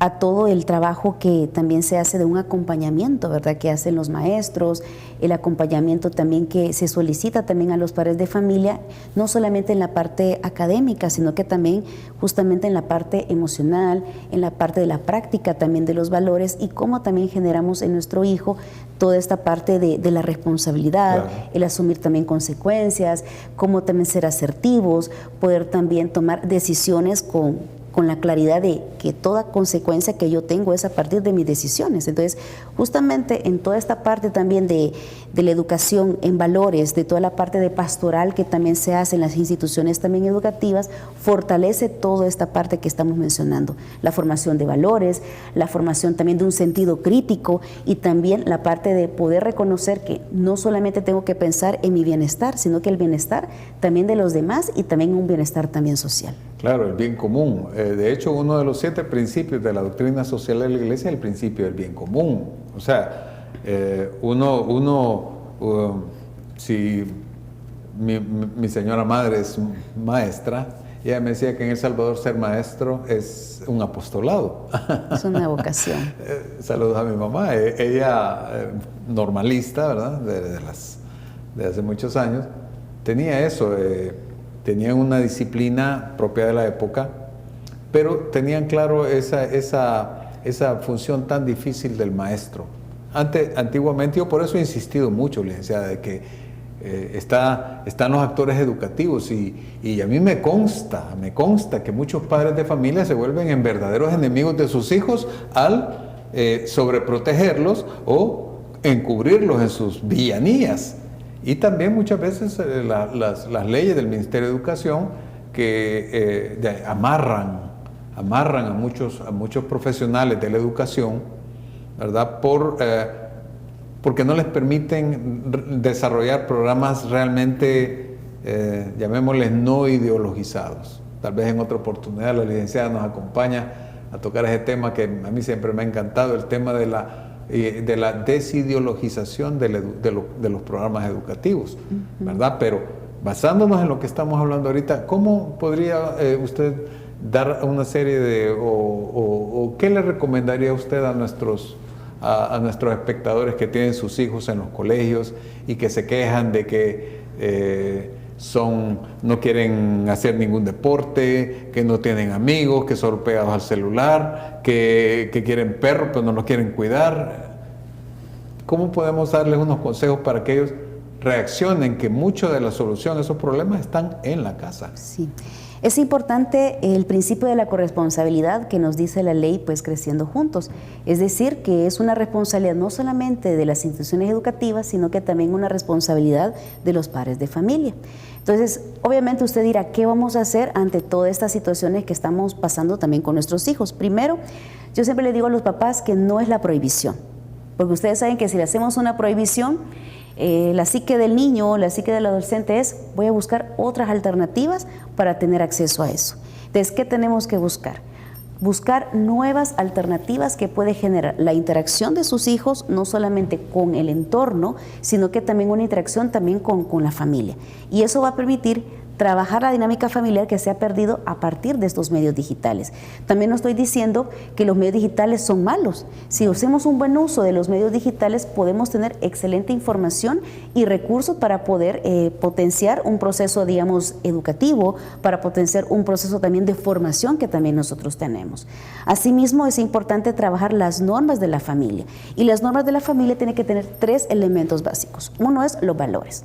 a todo el trabajo que también se hace de un acompañamiento, ¿verdad?, que hacen los maestros, el acompañamiento también que se solicita también a los padres de familia, no solamente en la parte académica, sino que también justamente en la parte emocional, en la parte de la práctica también de los valores y cómo también generamos en nuestro hijo toda esta parte de la responsabilidad, claro, el asumir también consecuencias, cómo también ser asertivos, poder también tomar decisiones con la claridad de que toda consecuencia que yo tengo es a partir de mis decisiones. Entonces, justamente en toda esta parte también de la educación en valores, de toda la parte de pastoral que también se hace en las instituciones también educativas, fortalece toda esta parte que estamos mencionando. La formación de valores, la formación también de un sentido crítico y también la parte de poder reconocer que no solamente tengo que pensar en mi bienestar, sino que el bienestar también de los demás y también un bienestar también social. Claro, el bien común. De hecho, uno de los 7 principios de la doctrina social de la Iglesia es el principio del bien común. O sea, si mi señora madre es maestra, ella me decía que en El Salvador ser maestro es un apostolado. Es una vocación. Saludos a mi mamá. Ella, normalista, ¿verdad?, de hace muchos años, tenía eso. Tenían una disciplina propia de la época, pero tenían claro esa función tan difícil del maestro. Antiguamente, yo por eso he insistido mucho, licenciada, de que están los actores educativos y a mí me consta que muchos padres de familia se vuelven en verdaderos enemigos de sus hijos al sobreprotegerlos o encubrirlos en sus villanías. Y también muchas veces las leyes del Ministerio de Educación que amarran a muchos profesionales de la educación, ¿verdad?, porque no les permiten desarrollar programas realmente, llamémosles, no ideologizados. Tal vez en otra oportunidad la licenciada nos acompaña a tocar ese tema que a mí siempre me ha encantado, el tema de la desideologización de los programas educativos, ¿verdad? Pero basándonos en lo que estamos hablando ahorita, ¿cómo podría usted dar una serie o qué le recomendaría usted a nuestros espectadores que tienen sus hijos en los colegios y que se quejan de que no quieren hacer ningún deporte, que no tienen amigos, que son pegados al celular, que quieren perros pero no los quieren cuidar? ¿Cómo podemos darles unos consejos para que ellos reaccionen que mucho de la solución a esos problemas están en la casa? Sí. Es importante el principio de la corresponsabilidad que nos dice la ley, pues Creciendo Juntos. Es decir, que es una responsabilidad no solamente de las instituciones educativas, sino que también una responsabilidad de los padres de familia. Entonces, obviamente usted dirá, ¿qué vamos a hacer ante todas estas situaciones que estamos pasando también con nuestros hijos? Primero, yo siempre le digo a los papás que no es la prohibición, porque ustedes saben que si le hacemos una prohibición, la psique del niño, la psique del adolescente es, voy a buscar otras alternativas para tener acceso a eso. Entonces, ¿qué tenemos que buscar? Buscar nuevas alternativas que puede generar la interacción de sus hijos, no solamente con el entorno, sino que también una interacción también con la familia. Y eso va a permitir trabajar la dinámica familiar que se ha perdido a partir de estos medios digitales. También no estoy diciendo que los medios digitales son malos. Si hacemos un buen uso de los medios digitales, podemos tener excelente información y recursos para poder potenciar un proceso, digamos, educativo, para potenciar un proceso también de formación que también nosotros tenemos. Asimismo, es importante trabajar las normas de la familia. Y las normas de la familia tienen que tener 3 elementos básicos. Uno es los valores.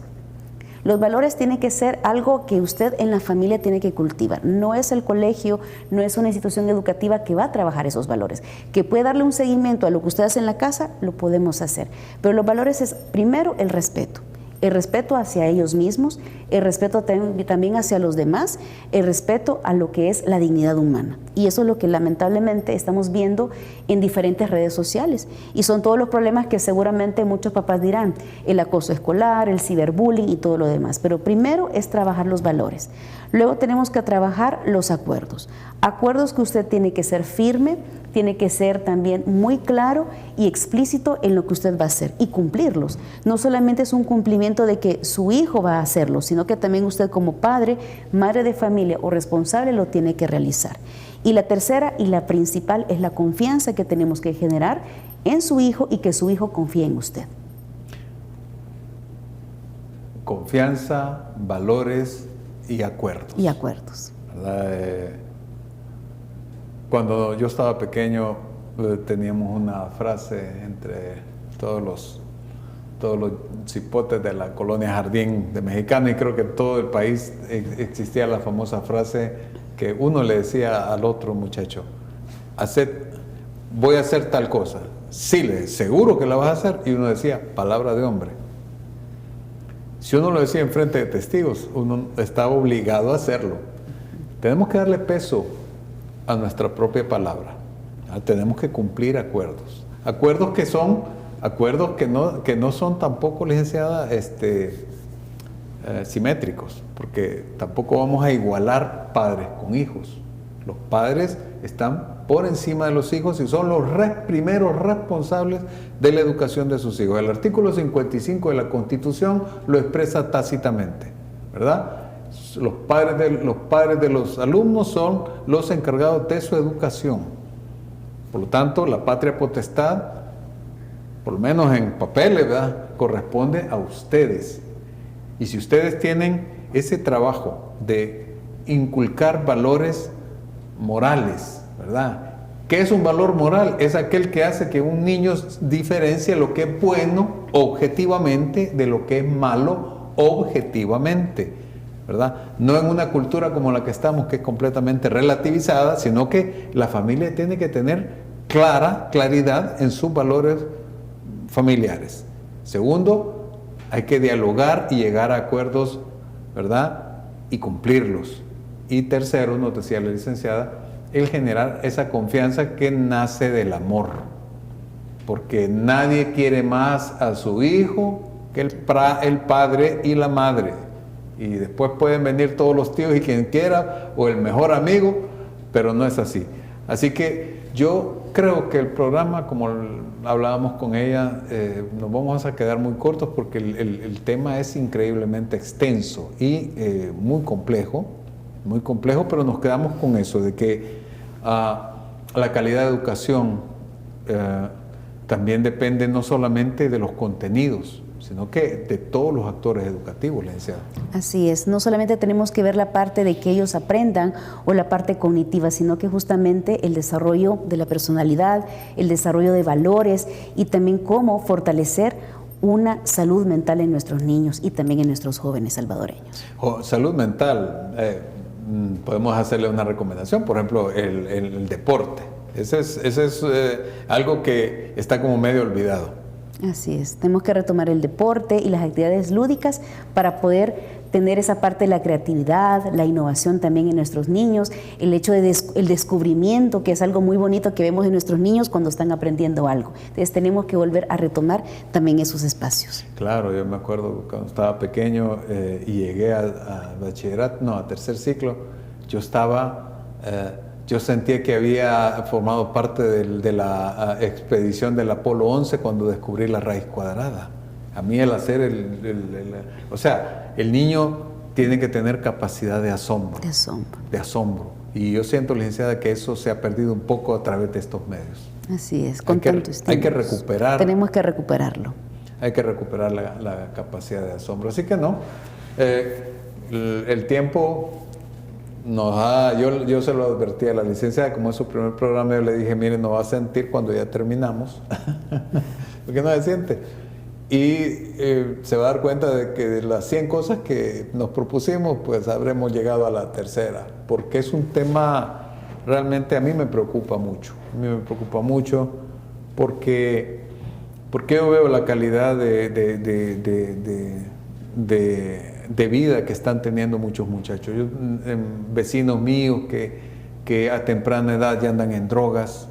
Los valores tienen que ser algo que usted en la familia tiene que cultivar. No es el colegio, no es una institución educativa que va a trabajar esos valores. Que puede darle un seguimiento a lo que usted hace en la casa, lo podemos hacer. Pero los valores es, primero, el respeto. El respeto hacia ellos mismos, el respeto también hacia los demás, el respeto a lo que es la dignidad humana. Y eso es lo que lamentablemente estamos viendo en diferentes redes sociales. Y son todos los problemas que seguramente muchos papás dirán, el acoso escolar, el ciberbullying y todo lo demás. Pero primero es trabajar los valores. Luego tenemos que trabajar los acuerdos. Acuerdos que usted tiene que ser firme, tiene que ser también muy claro y explícito en lo que usted va a hacer y cumplirlos. No solamente es un cumplimiento de que su hijo va a hacerlo, sino que también usted como padre, madre de familia o responsable lo tiene que realizar. Y la tercera y la principal es la confianza que tenemos que generar en su hijo y que su hijo confíe en usted. Confianza, valores y acuerdos. Y acuerdos. ¿Verdad? Cuando yo estaba pequeño teníamos una frase entre todos los cipotes de la colonia Jardín de Mexicana, y creo que en todo el país existía la famosa frase que uno le decía al otro muchacho: voy a hacer tal cosa. Sí, seguro que la vas a hacer. Y uno decía: palabra de hombre. Si uno lo decía en frente de testigos, uno estaba obligado a hacerlo. Tenemos que darle peso a nuestra propia palabra. Tenemos que cumplir acuerdos. Acuerdos que no son tampoco, licenciada, simétricos, porque tampoco vamos a igualar padres con hijos. Los padres están por encima de los hijos y son los primeros responsables de la educación de sus hijos. El artículo 55 de la Constitución lo expresa tácitamente, ¿verdad? Los padres de los alumnos son los encargados de su educación. Por lo tanto, la patria potestad, por lo menos en papeles, ¿verdad?, corresponde a ustedes. Y si ustedes tienen ese trabajo de inculcar valores morales, ¿verdad? ¿Qué es un valor moral? Es aquel que hace que un niño diferencie lo que es bueno objetivamente de lo que es malo objetivamente, ¿verdad? No en una cultura como la que estamos, que es completamente relativizada, sino que la familia tiene que tener claridad en sus valores familiares. Segundo, hay que dialogar y llegar a acuerdos, ¿verdad?, y cumplirlos. Y tercero, nos decía la licenciada, el generar esa confianza que nace del amor, porque nadie quiere más a su hijo que el padre y la madre. Y después pueden venir todos los tíos y quien quiera, o el mejor amigo, pero no es así. Así que yo creo que el programa, como hablábamos con ella, nos vamos a quedar muy cortos porque el tema es increíblemente extenso y muy complejo, pero nos quedamos con eso, de que la calidad de educación también depende no solamente de los contenidos, sino que de todos los actores educativos, licenciada. Así es, no solamente tenemos que ver la parte de que ellos aprendan o la parte cognitiva, sino que justamente el desarrollo de la personalidad, el desarrollo de valores y también cómo fortalecer una salud mental en nuestros niños y también en nuestros jóvenes salvadoreños. Salud mental, podemos hacerle una recomendación, por ejemplo, el deporte. Ese es algo que está como medio olvidado. Así es, tenemos que retomar el deporte y las actividades lúdicas para poder tener esa parte de la creatividad, la innovación también en nuestros niños, el hecho de el descubrimiento, que es algo muy bonito que vemos en nuestros niños cuando están aprendiendo algo. Entonces tenemos que volver a retomar también esos espacios. Claro, yo me acuerdo cuando estaba pequeño y llegué a bachillerato, a tercer ciclo, yo sentía que había formado parte de la expedición del Apolo 11 cuando descubrí la raíz cuadrada. A mí el hacer o sea, el niño tienen que tener capacidad de asombro. De asombro. De asombro. Y yo siento, licenciada, que eso se ha perdido un poco a través de estos medios. Así es, con tanto estímulos. Hay que recuperar. Tenemos que recuperarlo. Hay que recuperar la capacidad de asombro. Así que no, el tiempo nos ha... Yo se lo advertí a la licenciada, como es su primer programa, yo le dije, mire, no va a sentir cuando ya terminamos, porque no se siente. Y se va a dar cuenta de que de las 100 cosas que nos propusimos, pues habremos llegado a la tercera, porque es un tema realmente a mí me preocupa mucho. A mí me preocupa mucho porque yo veo la calidad de vida que están teniendo muchos muchachos. Vecinos míos que a temprana edad ya andan en drogas,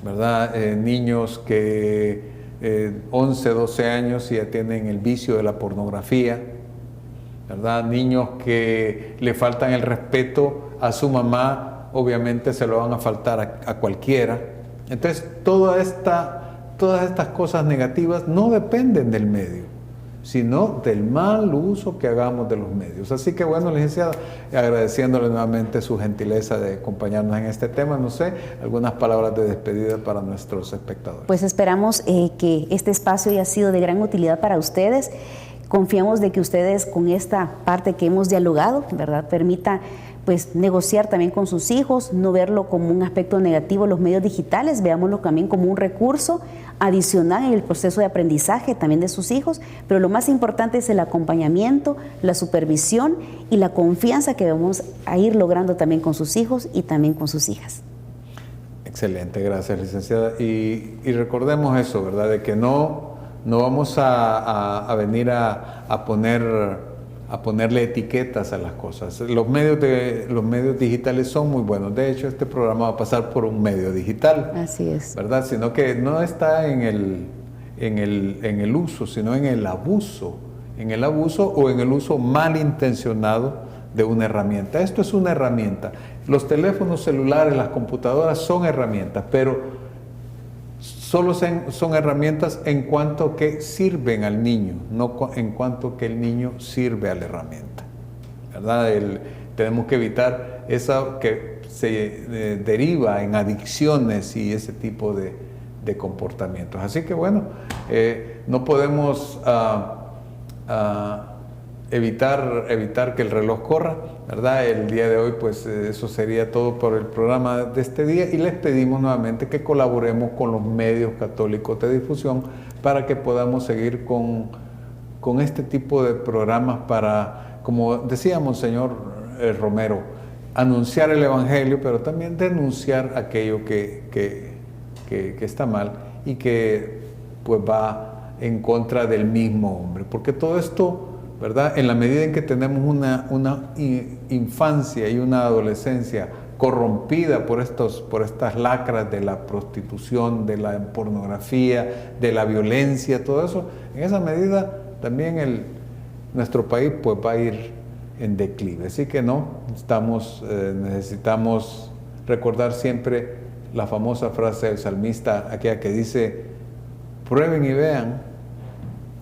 ¿verdad? Niños que 11, 12 años y ya tienen el vicio de la pornografía, ¿verdad? Niños que le faltan el respeto a su mamá, obviamente se lo van a faltar a cualquiera. Entonces, todas estas cosas negativas no dependen del medio, sino del mal uso que hagamos de los medios. Así que bueno, licenciada, agradeciéndole nuevamente su gentileza de acompañarnos en este tema, no sé, algunas palabras de despedida para nuestros espectadores. Pues esperamos que este espacio haya sido de gran utilidad para ustedes. Confiamos de que ustedes con esta parte que hemos dialogado, ¿verdad?, permita pues negociar también con sus hijos, no verlo como un aspecto negativo los medios digitales, veámoslo también como un recurso adicional en el proceso de aprendizaje también de sus hijos, pero lo más importante es el acompañamiento, la supervisión y la confianza que vamos a ir logrando también con sus hijos y también con sus hijas. Excelente, gracias, licenciada. Y recordemos eso, ¿verdad?, de que no vamos a venir a ponerle etiquetas a las cosas. Los medios digitales son muy buenos. De hecho, este programa va a pasar por un medio digital. Así es. ¿Verdad? Sino que no está en el uso, sino en el abuso. En el abuso o en el uso malintencionado de una herramienta. Esto es una herramienta. Los teléfonos celulares, las computadoras son herramientas, pero solo son herramientas en cuanto que sirven al niño, no en cuanto que el niño sirve a la herramienta, ¿verdad? Tenemos que evitar eso que se deriva en adicciones y ese tipo de comportamientos. Así que bueno, no podemos evitar que el reloj corra, ¿verdad? El día de hoy, pues eso sería todo por el programa de este día y les pedimos nuevamente que colaboremos con los medios católicos de difusión para que podamos seguir con este tipo de programas para, como decíamos, señor Romero, anunciar el Evangelio, pero también denunciar aquello que está mal y que pues va en contra del mismo hombre, porque todo esto, ¿verdad?, en la medida en que tenemos una infancia y una adolescencia corrompida por estas lacras de la prostitución, de la pornografía, de la violencia, todo eso, en esa medida también nuestro país pues va a ir en declive. Así que necesitamos recordar siempre la famosa frase del salmista, aquella que dice: prueben y vean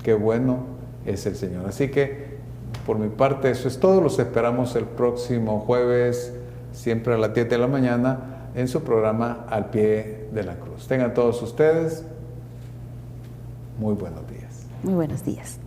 qué bueno es el Señor. Así que por mi parte eso es todo. Los esperamos el próximo jueves, siempre a las 10 de la mañana, en su programa Al Pie de la Cruz. Tengan todos ustedes muy buenos días. Muy buenos días.